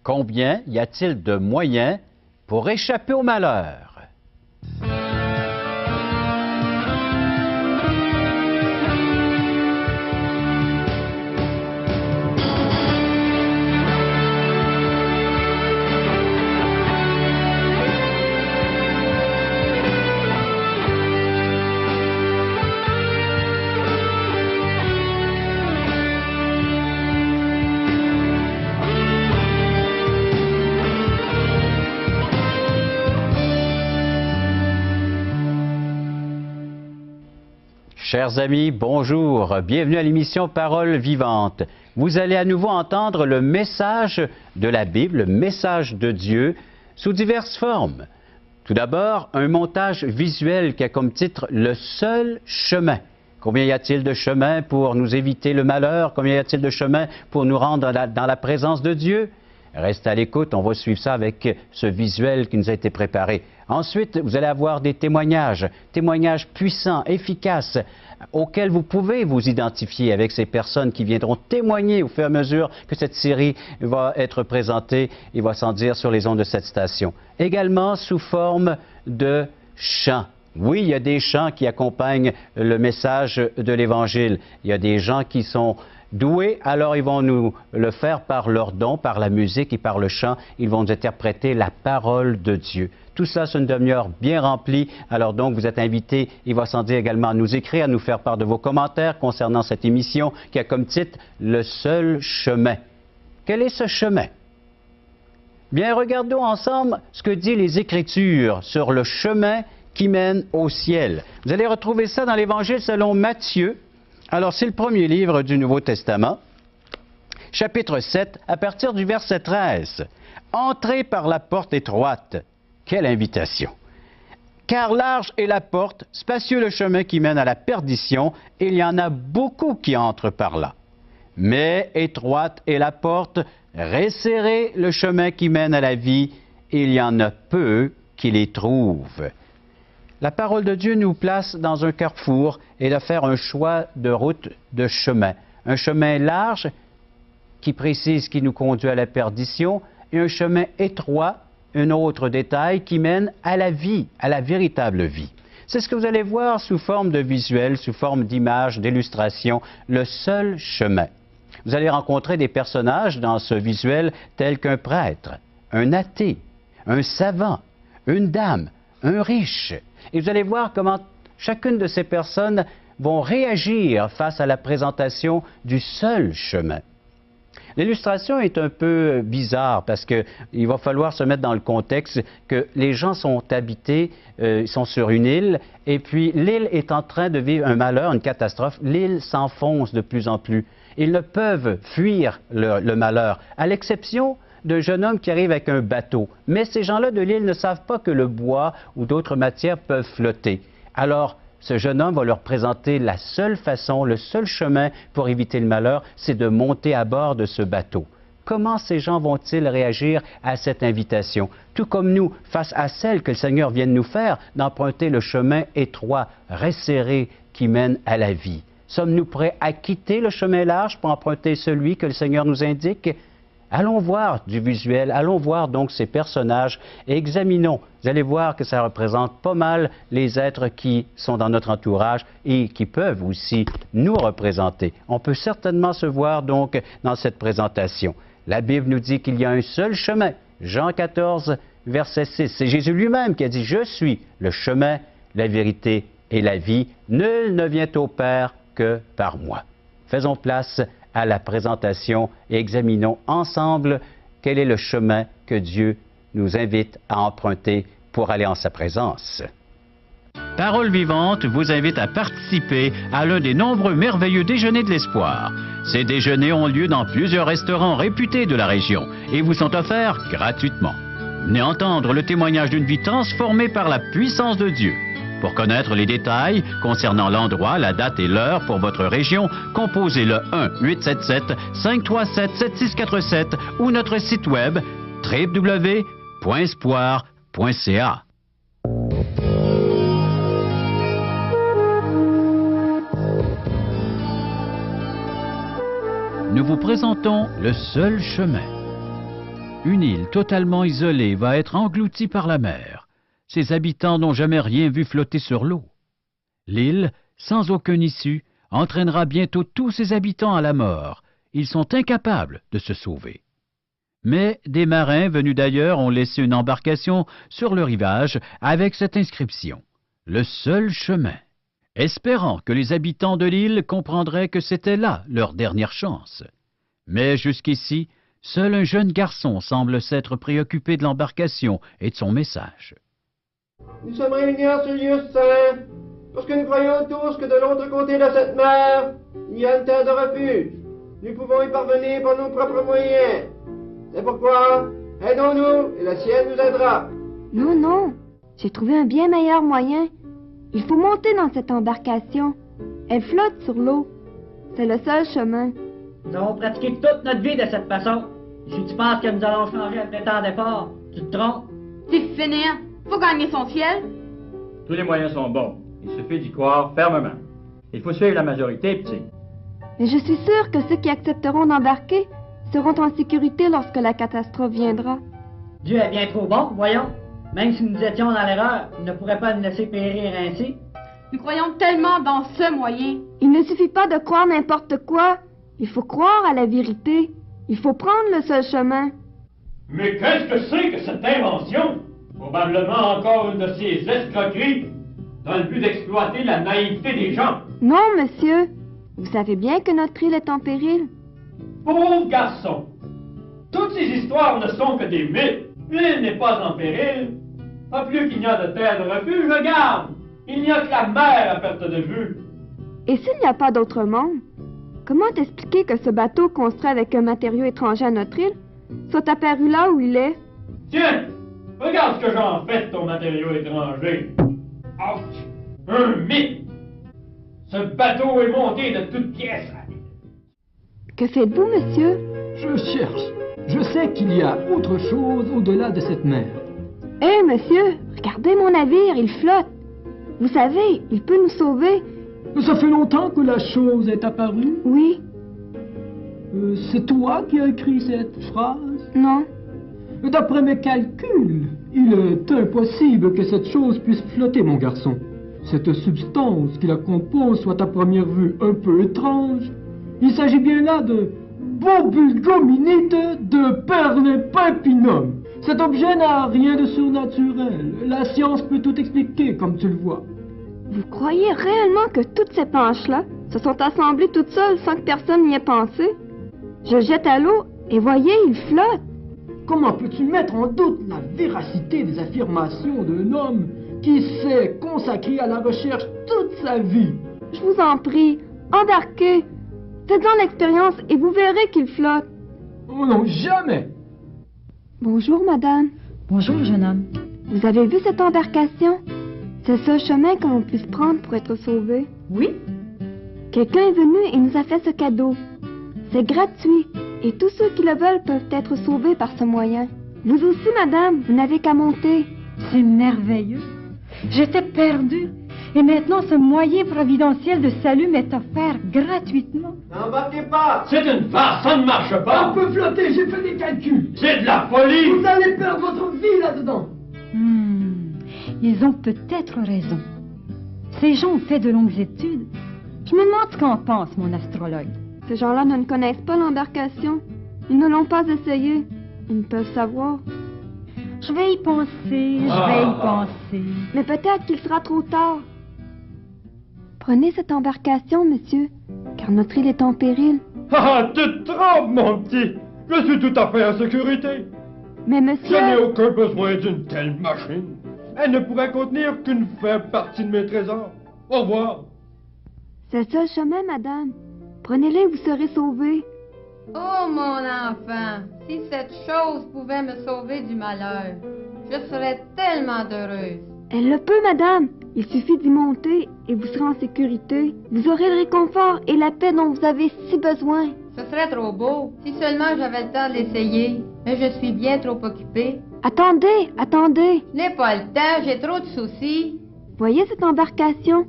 Combien y a-t-il de moyens pour échapper au malheur? Chers amis, bonjour, bienvenue à l'émission Parole vivante. Vous allez à nouveau entendre le message de la Bible, le message de Dieu, sous diverses formes. Tout d'abord, un montage visuel qui a comme titre « Le seul chemin ». Combien y a-t-il de chemins pour nous éviter le malheur? Combien y a-t-il de chemins pour nous rendre dans la présence de Dieu? Restez à l'écoute, on va suivre ça avec ce visuel qui nous a été préparé. Ensuite, vous allez avoir des témoignages puissants, efficaces, auxquels vous pouvez vous identifier avec ces personnes qui viendront témoigner au fur et à mesure que cette série va être présentée et va s'en dire sur les ondes de cette station. Également sous forme de chants. Oui, il y a des chants qui accompagnent le message de l'Évangile. Il y a des gens qui sont doués, alors ils vont nous le faire par leur don, par la musique et par le chant. Ils vont nous interpréter la parole de Dieu. Tout ça, c'est une demi-heure bien remplie. Alors donc, vous êtes invités, il va sans dire également à nous écrire, à nous faire part de vos commentaires concernant cette émission qui a comme titre « Le seul chemin ». Quel est ce chemin? Bien, regardons ensemble ce que disent les Écritures sur le chemin qui mène au ciel. Vous allez retrouver ça dans l'Évangile selon Matthieu. Alors, c'est le premier livre du Nouveau Testament, chapitre 7, à partir du verset 13. « Entrez par la porte étroite ». Quelle invitation! Car large est la porte, spacieux le chemin qui mène à la perdition, et il y en a beaucoup qui entrent par là. Mais étroite est la porte, resserré le chemin qui mène à la vie, et il y en a peu qui les trouvent. La parole de Dieu nous place dans un carrefour et de faire un choix de route, de chemin. Un chemin large qui précise qui nous conduit à la perdition et un chemin étroit, un autre détail qui mène à la vie, à la véritable vie. C'est ce que vous allez voir sous forme de visuel, sous forme d'images, d'illustrations, le seul chemin. Vous allez rencontrer des personnages dans ce visuel tels qu'un prêtre, un athée, un savant, une dame, un riche. Et vous allez voir comment chacune de ces personnes vont réagir face à la présentation du seul chemin. L'illustration est un peu bizarre parce qu'il va falloir se mettre dans le contexte que les gens sont habités, ils sont sur une île, et puis l'île est en train de vivre un malheur, une catastrophe. L'île s'enfonce de plus en plus. Ils ne peuvent fuir le malheur, à l'exception d'un jeune homme qui arrive avec un bateau. Mais ces gens-là de l'île ne savent pas que le bois ou d'autres matières peuvent flotter. Alors, ce jeune homme va leur présenter la seule façon, le seul chemin pour éviter le malheur, c'est de monter à bord de ce bateau. Comment ces gens vont-ils réagir à cette invitation? Tout comme nous, face à celle que le Seigneur vient de nous faire, d'emprunter le chemin étroit, resserré, qui mène à la vie. Sommes-nous prêts à quitter le chemin large pour emprunter celui que le Seigneur nous indique? Allons voir du visuel, allons voir donc ces personnages et examinons. Vous allez voir que ça représente pas mal les êtres qui sont dans notre entourage et qui peuvent aussi nous représenter. On peut certainement se voir donc dans cette présentation. La Bible nous dit qu'il y a un seul chemin. Jean 14, verset 6. C'est Jésus lui-même qui a dit « Je suis le chemin, la vérité et la vie. Nul ne vient au Père que par moi. » Faisons place à la présentation et examinons ensemble quel est le chemin que Dieu nous invite à emprunter pour aller en sa présence. Parole vivante vous invite à participer à l'un des nombreux merveilleux déjeuners de l'espoir. Ces déjeuners ont lieu dans plusieurs restaurants réputés de la région et vous sont offerts gratuitement. Venez entendre le témoignage d'une vie transformée par la puissance de Dieu. Pour connaître les détails concernant l'endroit, la date et l'heure pour votre région, composez le 1-877-537-7647 ou notre site web www.espoir.ca. Nous vous présentons le seul chemin. Une île totalement isolée va être engloutie par la mer. Ses habitants n'ont jamais rien vu flotter sur l'eau. L'île, sans aucune issue, entraînera bientôt tous ses habitants à la mort. Ils sont incapables de se sauver. Mais des marins venus d'ailleurs ont laissé une embarcation sur le rivage avec cette inscription « Le seul chemin », espérant que les habitants de l'île comprendraient que c'était là leur dernière chance. Mais jusqu'ici, seul un jeune garçon semble s'être préoccupé de l'embarcation et de son message. Nous sommes réunis en ce lieu saint, parce que nous croyons tous que de l'autre côté de cette mer, il y a une terre de refuge. Nous pouvons y parvenir par nos propres moyens. C'est pourquoi, aidons-nous et le ciel nous aidera. Non, non, j'ai trouvé un bien meilleur moyen. Il faut monter dans cette embarcation. Elle flotte sur l'eau. C'est le seul chemin. Nous avons pratiqué toute notre vie de cette façon. Si tu penses que nous allons changer après tant d'efforts, tu te trompes. C'est finir. Faut gagner son ciel. Tous les moyens sont bons. Il suffit d'y croire fermement. Il faut suivre la majorité, petit. Mais je suis sûre que ceux qui accepteront d'embarquer seront en sécurité lorsque la catastrophe viendra. Dieu est bien trop bon, voyons. Même si nous étions dans l'erreur, il ne pourrait pas nous laisser périr ainsi. Nous croyons tellement dans ce moyen. Il ne suffit pas de croire n'importe quoi. Il faut croire à la vérité. Il faut prendre le seul chemin. Mais qu'est-ce que c'est que cette invention? Probablement encore une de ces escroqueries dans le but d'exploiter la naïveté des gens. Non, monsieur. Vous savez bien que notre île est en péril. Pauvre garçon! Toutes ces histoires ne sont que des mythes. L'île n'est pas en péril. Pas plus qu'il n'y a de terre de refuge, regarde! Il n'y a que la mer à perte de vue. Et s'il n'y a pas d'autre monde? Comment t'expliquer que ce bateau construit avec un matériau étranger à notre île soit apparu là où il est? Tiens! Regarde ce que j'en fais de ton matériau étranger. Ouch! Un mythe! Ce bateau est monté de toutes pièces. Que faites-vous, monsieur? Je cherche. Je sais qu'il y a autre chose au-delà de cette mer. Hé, monsieur, regardez mon navire, il flotte. Vous savez, il peut nous sauver. Ça fait longtemps que la chose est apparue. Oui. C'est toi qui as écrit cette phrase? Non. D'après mes calculs, il est impossible que cette chose puisse flotter, mon garçon. Cette substance qui la compose soit à première vue un peu étrange. Il s'agit bien là de Bulgominite de Perlepipinum. Cet objet n'a rien de surnaturel. La science peut tout expliquer, comme tu le vois. Vous croyez réellement que toutes ces planches-là se sont assemblées toutes seules sans que personne n'y ait pensé? Je le jette à l'eau et voyez, il flotte. Comment peux-tu mettre en doute la véracité des affirmations d'un homme qui s'est consacré à la recherche toute sa vie? Je vous en prie, embarquez. Faites-en l'expérience et vous verrez qu'il flotte. Oh non, jamais! Bonjour, madame. Bonjour, jeune homme. Vous avez vu cette embarcation? C'est le seul chemin que l'on puisse prendre pour être sauvé. Oui? Quelqu'un est venu et nous a fait ce cadeau. C'est gratuit et tous ceux qui le veulent peuvent être sauvés par ce moyen. Vous aussi, madame, vous n'avez qu'à monter. C'est merveilleux. J'étais perdue. Et maintenant, ce moyen providentiel de salut m'est offert gratuitement. N'embarquez pas! C'est une farce, ça ne marche pas! On peut flotter, j'ai fait des calculs. C'est de la folie! Vous allez perdre votre vie là-dedans. Ils ont peut-être raison. Ces gens ont fait de longues études. Je me demande ce qu'en pense mon astrologue. Ces gens-là ne connaissent pas l'embarcation. Ils ne l'ont pas essayé. Ils ne peuvent savoir. Je vais y penser, Mais peut-être qu'il sera trop tard. Prenez cette embarcation, monsieur, car notre île est en péril. Ah, tu te trompes, mon petit! Je suis tout à fait en sécurité. Mais Je monsieur... n'ai aucun besoin d'une telle machine. Elle ne pourrait contenir qu'une faible partie de mes trésors. Au revoir. C'est le seul chemin, madame. Prenez-le et vous serez sauvés. Oh, mon enfant, si cette chose pouvait me sauver du malheur, je serais tellement heureuse. Elle le peut, madame. Il suffit d'y monter et vous serez en sécurité. Vous aurez le réconfort et la paix dont vous avez si besoin. Ce serait trop beau, si seulement j'avais le temps de l'essayer. Mais je suis bien trop occupée. Attendez, attendez. Je n'ai pas le temps, j'ai trop de soucis. Voyez cette embarcation?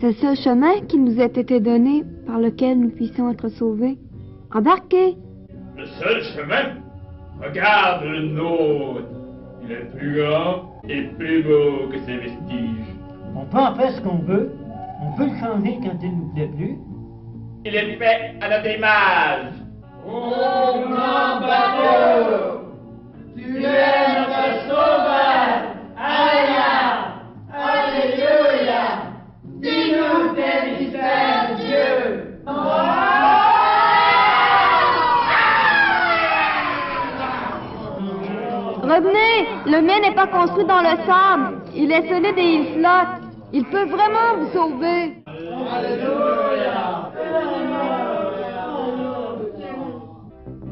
C'est le seul chemin qui nous a été donné par lequel nous puissions être sauvés. Embarquez. Le seul chemin? Regarde le nôtre. Il est plus grand et plus beau que ses vestiges. On peut en faire ce qu'on veut. On peut le changer quand il nous plaît plus. Il est fait à notre image. Ô grand bateau, tu es notre sauveur. Alléluia, alléluia. Dis-nous tes mystères, Dieu. Revenez! Le mien n'est pas construit dans le sable. Il est solide et il flotte. Il peut vraiment vous sauver. Alléluia.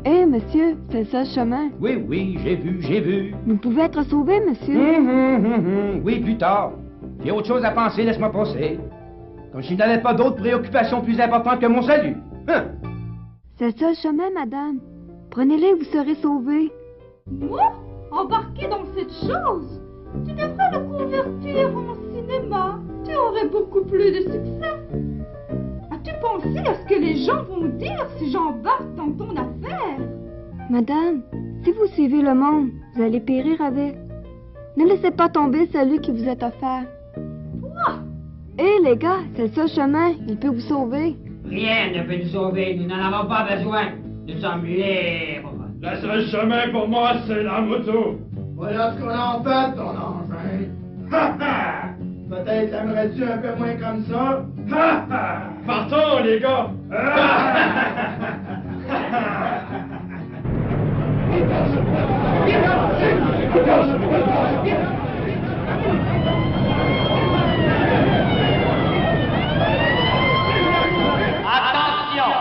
Hé, monsieur, c'est ça le chemin. Oui, oui, j'ai vu. Vous pouvez être sauvé, monsieur. Oui, plus tard. J'ai autre chose à penser, laisse-moi passer. Comme s'il n'avait pas d'autres préoccupations plus importantes que mon salut. Hein? C'est ça le chemin, madame. Prenez-le et vous serez sauvé. Moi? Embarquer dans cette chose? Tu devrais le convertir en cinéma. Tu aurais beaucoup plus de succès. As-tu pensé à ce que les gens vont dire si j'embarque dans ton affaire? Madame, si vous suivez le monde, vous allez périr avec. Ne laissez pas tomber celui qui vous est offert. Quoi? Hé, les gars, c'est ça le chemin. Il peut vous sauver. Rien ne peut nous sauver. Nous n'en avons pas besoin. Nous sommes libres. Le seul chemin pour moi, c'est la moto. Voilà ce qu'on en fait, ton engin. Ha ha! Peut-être l'aimerais-tu un peu moins comme ça? Ha ha! Partons, les gars! Attention!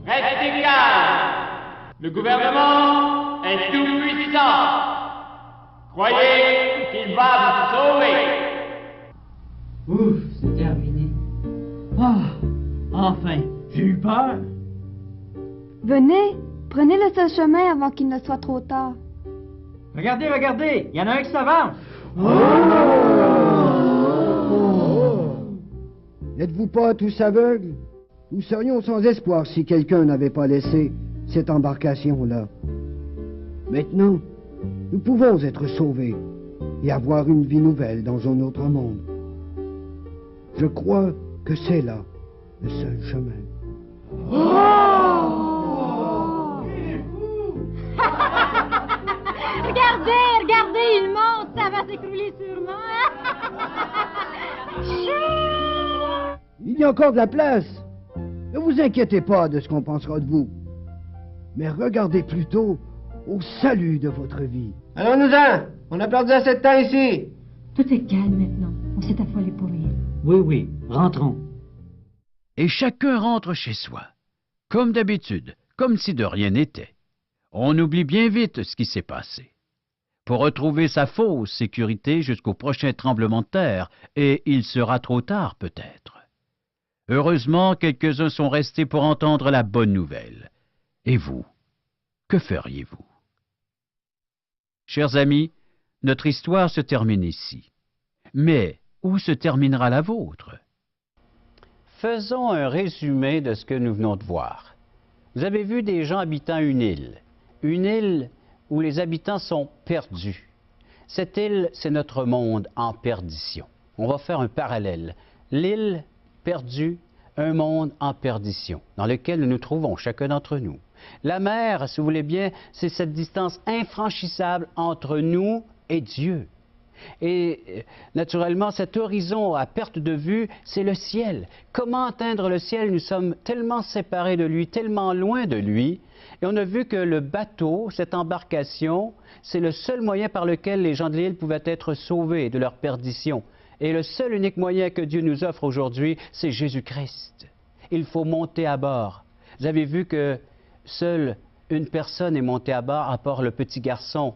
Restez calme! Le gouvernement est tout puissant! Croyez qu'il va vous sauver! Ouf, c'est terminé. Ah, enfin, j'ai eu peur. Venez, prenez le seul chemin avant qu'il ne soit trop tard. Regardez, il y en a un qui s'avance. N'êtes-vous pas tous aveugles? Nous serions sans espoir si quelqu'un n'avait pas laissé cette embarcation-là. Maintenant, nous pouvons être sauvés et avoir une vie nouvelle dans un autre monde. Je crois que c'est là le seul chemin. Regardez, il monte, ça va s'écrouler sûrement. Il y a encore de la place. Ne vous inquiétez pas de ce qu'on pensera de vous. Mais regardez plutôt au salut de votre vie. Allons-nous-en! On a perdu assez de temps ici. Tout est calme maintenant. On s'est affolé pour rien. Oui, rentrons. Et chacun rentre chez soi, comme d'habitude, comme si de rien n'était. On oublie bien vite ce qui s'est passé, pour retrouver sa fausse sécurité jusqu'au prochain tremblement de terre, et il sera trop tard peut-être. Heureusement, quelques-uns sont restés pour entendre la bonne nouvelle. Et vous, que feriez-vous? Chers amis, notre histoire se termine ici. Mais où se terminera la vôtre? Faisons un résumé de ce que nous venons de voir. Vous avez vu des gens habitant une île où les habitants sont perdus. Cette île, c'est notre monde en perdition. On va faire un parallèle. L'île perdue, un monde en perdition, dans lequel nous nous trouvons, chacun d'entre nous. La mer, si vous voulez bien, c'est cette distance infranchissable entre nous et Dieu. Et naturellement, cet horizon à perte de vue, c'est le ciel. Comment atteindre le ciel? Nous sommes tellement séparés de lui, tellement loin de lui. Et on a vu que le bateau, cette embarcation, c'est le seul moyen par lequel les gens de l'île pouvaient être sauvés de leur perdition. Et le seul unique moyen que Dieu nous offre aujourd'hui, c'est Jésus-Christ. Il faut monter à bord. Vous avez vu que seule une personne est montée à bord, à part le petit garçon.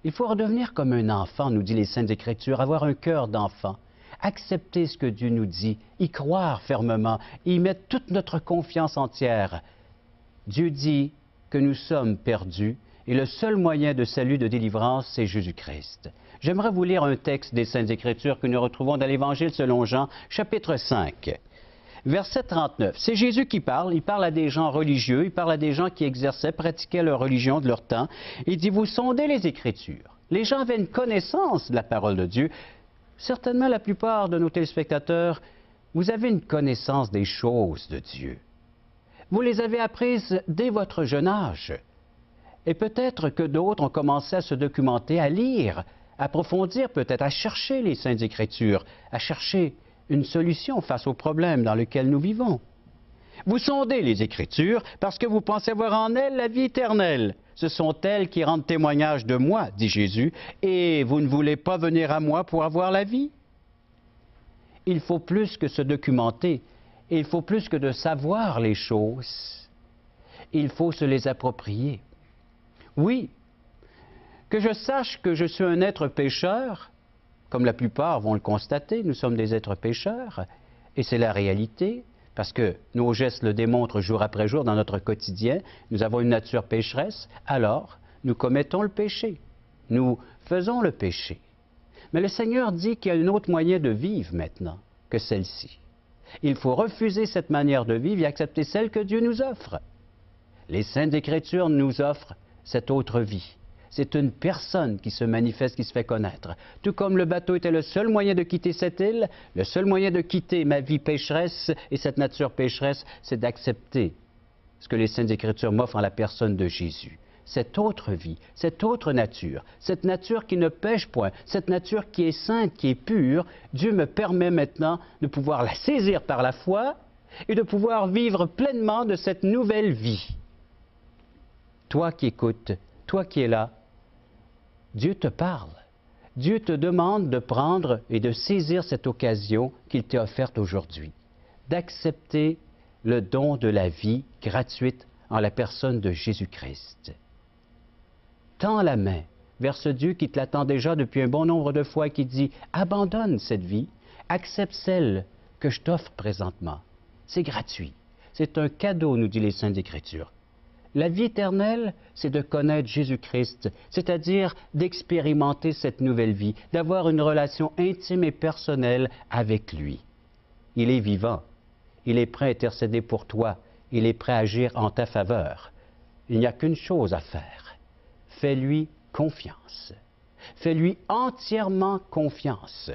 Il faut redevenir comme un enfant, nous dit les Saintes Écritures, avoir un cœur d'enfant, accepter ce que Dieu nous dit, y croire fermement, y mettre toute notre confiance entière. Dieu dit que nous sommes perdus et le seul moyen de salut, de délivrance, c'est Jésus-Christ. J'aimerais vous lire un texte des Saintes Écritures que nous retrouvons dans l'Évangile selon Jean, chapitre 5. Verset 39, c'est Jésus qui parle. Il parle à des gens religieux, il parle à des gens qui exerçaient, pratiquaient leur religion de leur temps. Il dit, vous sondez les Écritures. Les gens avaient une connaissance de la parole de Dieu. Certainement, la plupart de nos téléspectateurs, vous avez une connaissance des choses de Dieu. Vous les avez apprises dès votre jeune âge. Et peut-être que d'autres ont commencé à se documenter, à lire, à approfondir peut-être, à chercher les Saintes Écritures, à chercher une solution face aux problèmes dans lesquels nous vivons. Vous sondez les Écritures parce que vous pensez avoir en elles la vie éternelle. Ce sont elles qui rendent témoignage de moi, dit Jésus, et vous ne voulez pas venir à moi pour avoir la vie? Il faut plus que se documenter, il faut plus que de savoir les choses, il faut se les approprier. Oui, que je sache que je suis un être pécheur, comme la plupart vont le constater, nous sommes des êtres pécheurs, et c'est la réalité, parce que nos gestes le démontrent jour après jour dans notre quotidien, nous avons une nature pécheresse, alors nous commettons le péché, nous faisons le péché. Mais le Seigneur dit qu'il y a un autre moyen de vivre maintenant que celle-ci. Il faut refuser cette manière de vivre et accepter celle que Dieu nous offre. Les Saintes Écritures nous offrent cette autre vie. C'est une personne qui se manifeste, qui se fait connaître. Tout comme le bateau était le seul moyen de quitter cette île, le seul moyen de quitter ma vie pécheresse et cette nature pécheresse, c'est d'accepter ce que les Saintes Écritures m'offrent en la personne de Jésus. Cette autre vie, cette autre nature, cette nature qui ne pêche point, cette nature qui est sainte, qui est pure, Dieu me permet maintenant de pouvoir la saisir par la foi et de pouvoir vivre pleinement de cette nouvelle vie. Toi qui écoutes, toi qui es là, Dieu te parle. Dieu te demande de prendre et de saisir cette occasion qu'il t'est offerte aujourd'hui, d'accepter le don de la vie gratuite en la personne de Jésus-Christ. Tends la main vers ce Dieu qui te l'attend déjà depuis un bon nombre de fois et qui dit « Abandonne cette vie, accepte celle que je t'offre présentement. C'est gratuit. C'est un cadeau, nous dit les Saintes Écritures. La vie éternelle, c'est de connaître Jésus-Christ, c'est-à-dire d'expérimenter cette nouvelle vie, d'avoir une relation intime et personnelle avec lui. Il est vivant, il est prêt à intercéder pour toi, il est prêt à agir en ta faveur. Il n'y a qu'une chose à faire. Fais-lui confiance. Fais-lui entièrement confiance.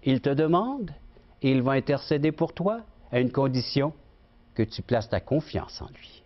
Il te demande et il va intercéder pour toi à une condition que tu places ta confiance en lui.